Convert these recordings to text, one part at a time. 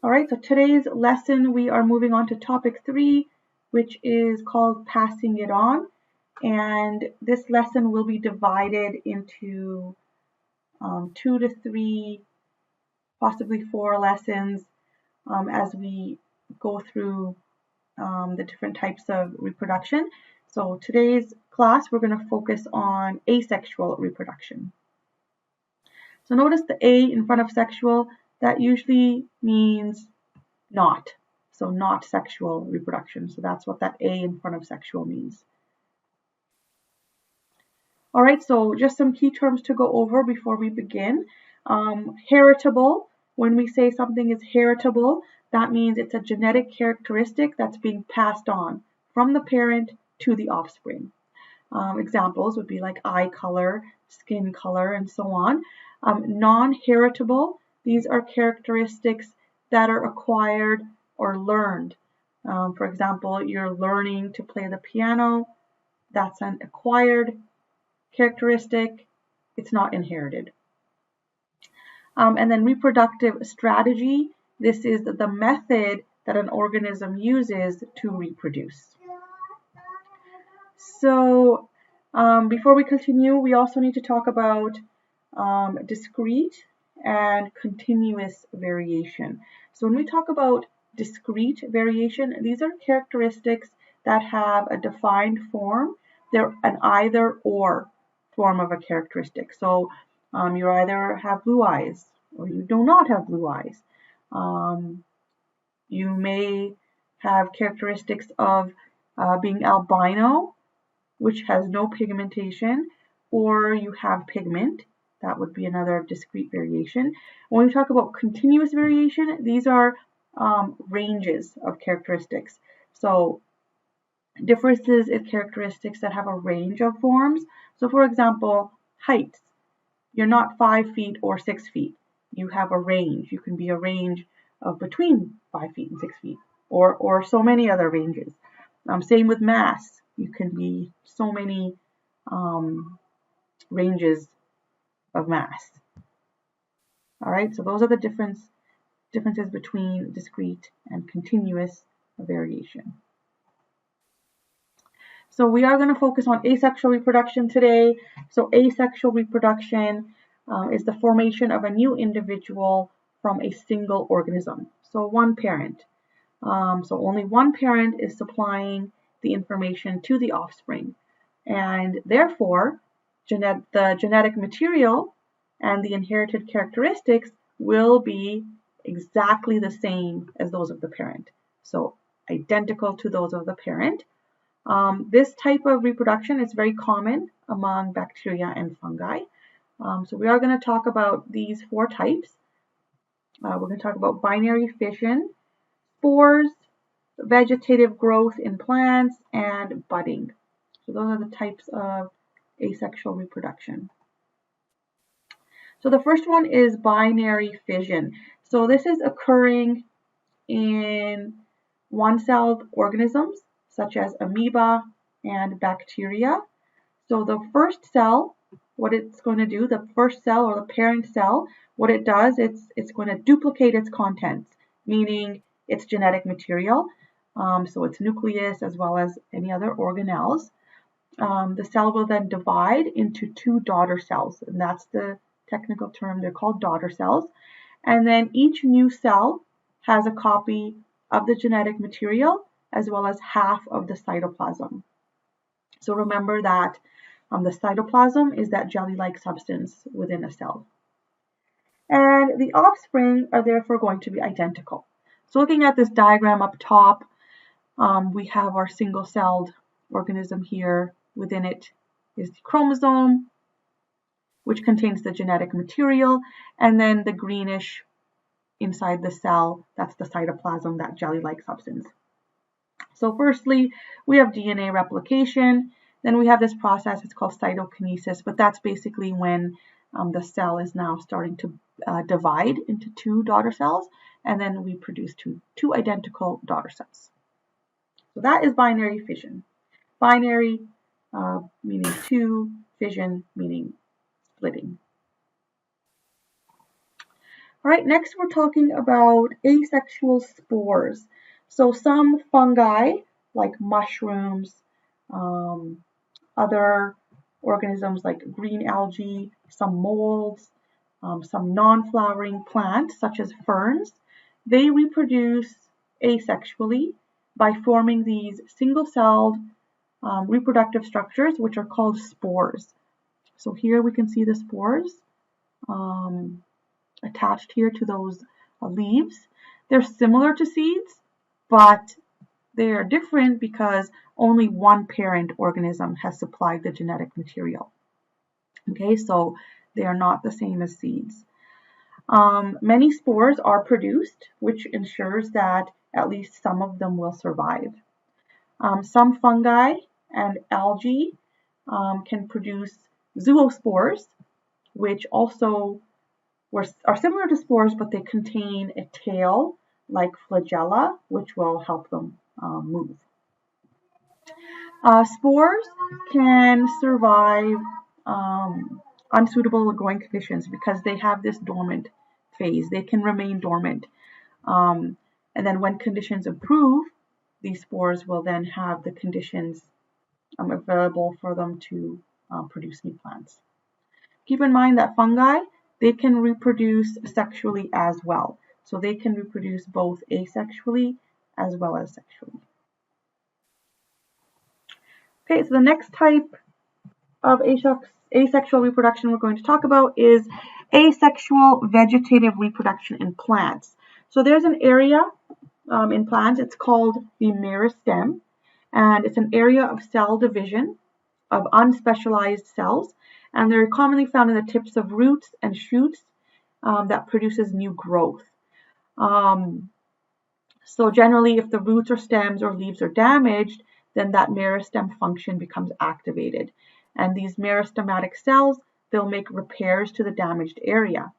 All right, so today's lesson, we are moving on to topic 3, which is called passing it on. And this lesson will be divided into 2 to 3, possibly 4 lessons as we go through the different types of reproduction. So today's class, we're going to focus on asexual reproduction. So notice the A in front of sexual, that usually means not. So not sexual reproduction. So that's what that A in front of sexual means. All right, so just some key terms to go over before we begin. Heritable, when we say something is heritable, that means it's a genetic characteristic that's being passed on from the parent to the offspring. Examples would be like eye color, skin color, and so on. Non-heritable, these are characteristics that are acquired or learned. For example, you're learning to play the piano, that's an acquired characteristic, it's not inherited. And then reproductive strategy, this is the method that an organism uses to reproduce. So before we continue, we also need to talk about discrete and continuous variation. So when we talk about discrete variation, these are characteristics that have a defined form. They're an either or form of a characteristic. So you either have blue eyes or you do not have blue eyes. You may have characteristics of being albino, which has no pigmentation, or you have pigment. That would be another discrete variation. When we talk about continuous variation, these are ranges of characteristics. So differences in characteristics that have a range of forms. So for example, heights. You're not 5 feet or 6 feet. You have a range. You can be a range of between 5 feet and 6 feet, or so many other ranges. Same with mass. You can be so many ranges of mass. All right, so those are the differences between discrete and continuous variation. So we are going to focus on asexual reproduction today. So asexual reproduction is the formation of a new individual from a single organism. So one parent. So only one parent is supplying the information to the offspring. And therefore, the genetic material and the inherited characteristics will be exactly the same as those of the parent. So identical to those of the parent. This type of reproduction is very common among bacteria and fungi. So we are going to talk about these 4 types. We're going to talk about binary fission, spores, vegetative growth in plants, and budding. So those are the types of asexual reproduction. So the first one is binary fission. So this is occurring in one-celled organisms such as amoeba and bacteria. So the first cell, what it's going to do, the first cell or the parent cell, what it does, it's going to duplicate its contents, meaning its genetic material, so its nucleus as well as any other organelles. The cell will then divide into 2 daughter cells, and that's the technical term. They're called daughter cells. And then each new cell has a copy of the genetic material as well as half of the cytoplasm. So remember that the cytoplasm is that jelly-like substance within a cell. And the offspring are therefore going to be identical. So looking at this diagram up top, we have our single-celled organism here. Within it is the chromosome, which contains the genetic material, and then the greenish inside the cell, that's the cytoplasm, that jelly-like substance. So firstly, we have DNA replication. Then we have this process, it's called cytokinesis, but that's basically when the cell is now starting to divide into 2 daughter cells, and then we produce two identical daughter cells. So that is binary fission. Binary meaning 2, fission meaning splitting. All right, next we're talking about asexual spores. So some fungi, like mushrooms, um, other organisms like green algae, some molds, some non-flowering plants such as ferns, they reproduce asexually by forming these single-celled reproductive structures, which are called spores. So here we can see the spores um, attached here to those leaves. They're similar to seeds, but they are different because only one parent organism has supplied the genetic material. Okay, so they are not the same as seeds. Many spores are produced, which ensures that at least some of them will survive. Some fungi and algae can produce zoospores, which also are similar to spores, but they contain a tail like flagella, which will help them move. Spores can survive unsuitable growing conditions because they have this dormant phase. They can remain dormant. Um, and then when conditions improve, these spores will then have the conditions available for them to produce new plants. Keep in mind that fungi, they can reproduce sexually as well. So they can reproduce both asexually as well as sexually. Okay, so the next type of asexual reproduction we're going to talk about is asexual vegetative reproduction in plants. So there's an area in plants, it's called the meristem, and it's an area of cell division of unspecialized cells, and they're commonly found in the tips of roots and shoots that produces new growth. So generally, if the roots or stems or leaves are damaged, then that meristem function becomes activated. And these meristematic cells, they'll make repairs to the damaged area.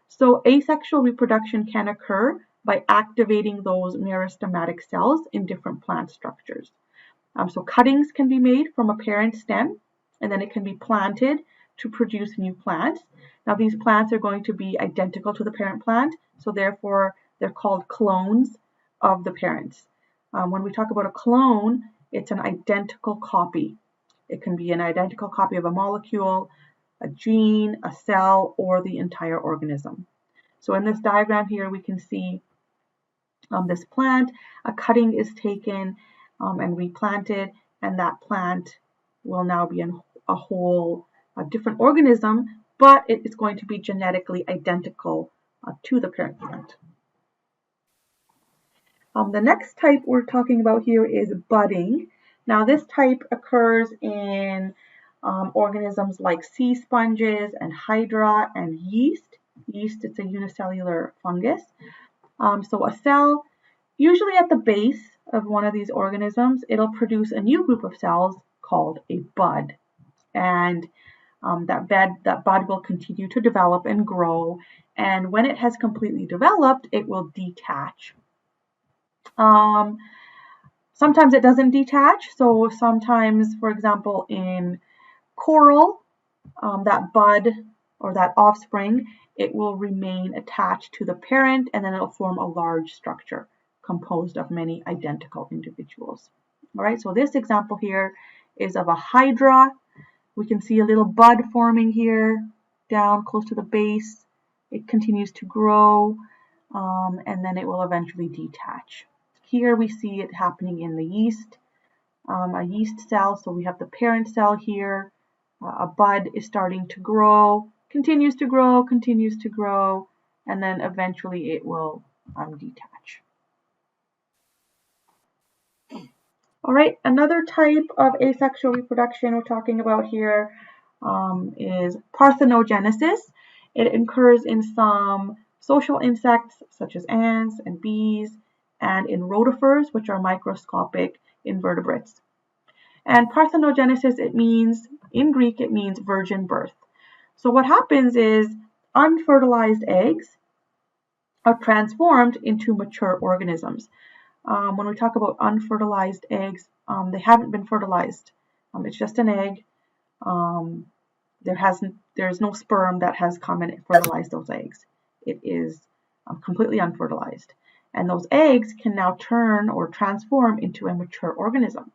So asexual reproduction can occur by activating those meristematic cells in different plant structures. So cuttings can be made from a parent stem, and then it can be planted to produce new plants. Now these plants are going to be identical to the parent plant, so therefore they're called clones of the parents. When we talk about a clone, it's an identical copy. It can be an identical copy of a molecule, a gene, a cell, or the entire organism. So in this diagram here, we can see this plant, a cutting is taken and replanted, and that plant will now be a whole different organism, but it is going to be genetically identical to the parent plant. The next type we're talking about here is budding. Now this type occurs in organisms like sea sponges and hydra and yeast. Yeast, it's a unicellular fungus. So a cell, usually at the base of one of these organisms, it'll produce a new group of cells called a bud. And that bud will continue to develop and grow. And when it has completely developed, it will detach. Sometimes it doesn't detach. So sometimes, for example, in coral, that bud or that offspring, it will remain attached to the parent, and then it'll form a large structure composed of many identical individuals. All right, so this example here is of a hydra. We can see a little bud forming here down close to the base. It continues to grow, and then it will eventually detach. Here we see it happening in the yeast, a yeast cell. So we have the parent cell here. A bud is starting to grow, continues to grow, and then eventually it will detach. All right, another type of asexual reproduction we're talking about here is parthenogenesis. It occurs in some social insects such as ants and bees, and in rotifers, which are microscopic invertebrates. And parthenogenesis, it means, in Greek, it means virgin birth. So what happens is unfertilized eggs are transformed into mature organisms. When we talk about unfertilized eggs, they haven't been fertilized. It's just an egg. There's no sperm that has come and fertilized those eggs. it is completely unfertilized. And those eggs can now turn or transform into a mature organism.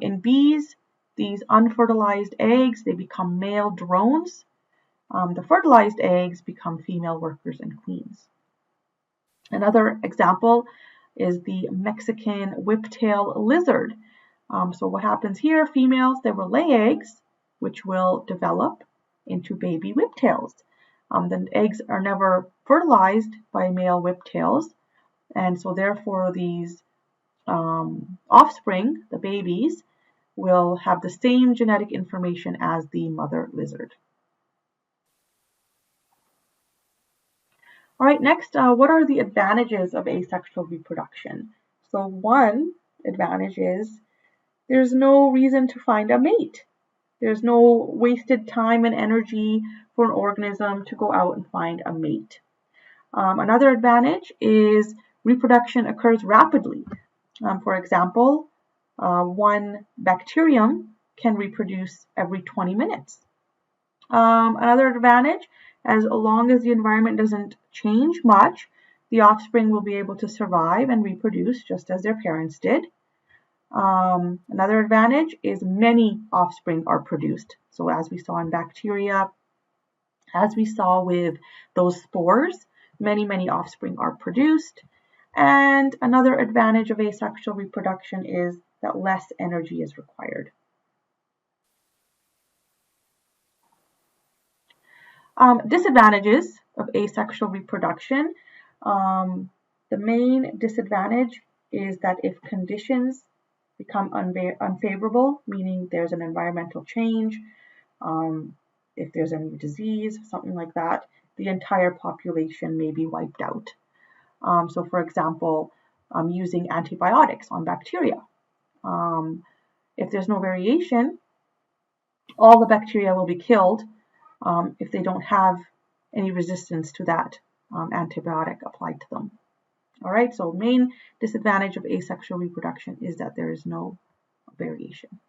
In bees, these unfertilized eggs, they become male drones. The fertilized eggs become female workers and queens. Another example is the Mexican whiptail lizard. So what happens here, females, they will lay eggs, which will develop into baby whiptails. The eggs are never fertilized by male whiptails, and so therefore these offspring, the babies, will have the same genetic information as the mother lizard. All right, next, what are the advantages of asexual reproduction? So one advantage is there's no reason to find a mate. There's no wasted time and energy for an organism to go out and find a mate. Another advantage is reproduction occurs rapidly. For example, one bacterium can reproduce every 20 minutes. Another advantage, as long as the environment doesn't change much, the offspring will be able to survive and reproduce just as their parents did. Another advantage is many offspring are produced. So as we saw in bacteria, as we saw with those spores, many offspring are produced. And another advantage of asexual reproduction is that less energy is required. Disadvantages of asexual reproduction. The main disadvantage is that if conditions become unfavorable, meaning there's an environmental change, if there's any disease, something like that, the entire population may be wiped out. So for example, using antibiotics on bacteria. If there's no variation, all the bacteria will be killed if they don't have any resistance to that antibiotic applied to them. All right, so main disadvantage of asexual reproduction is that there is no variation.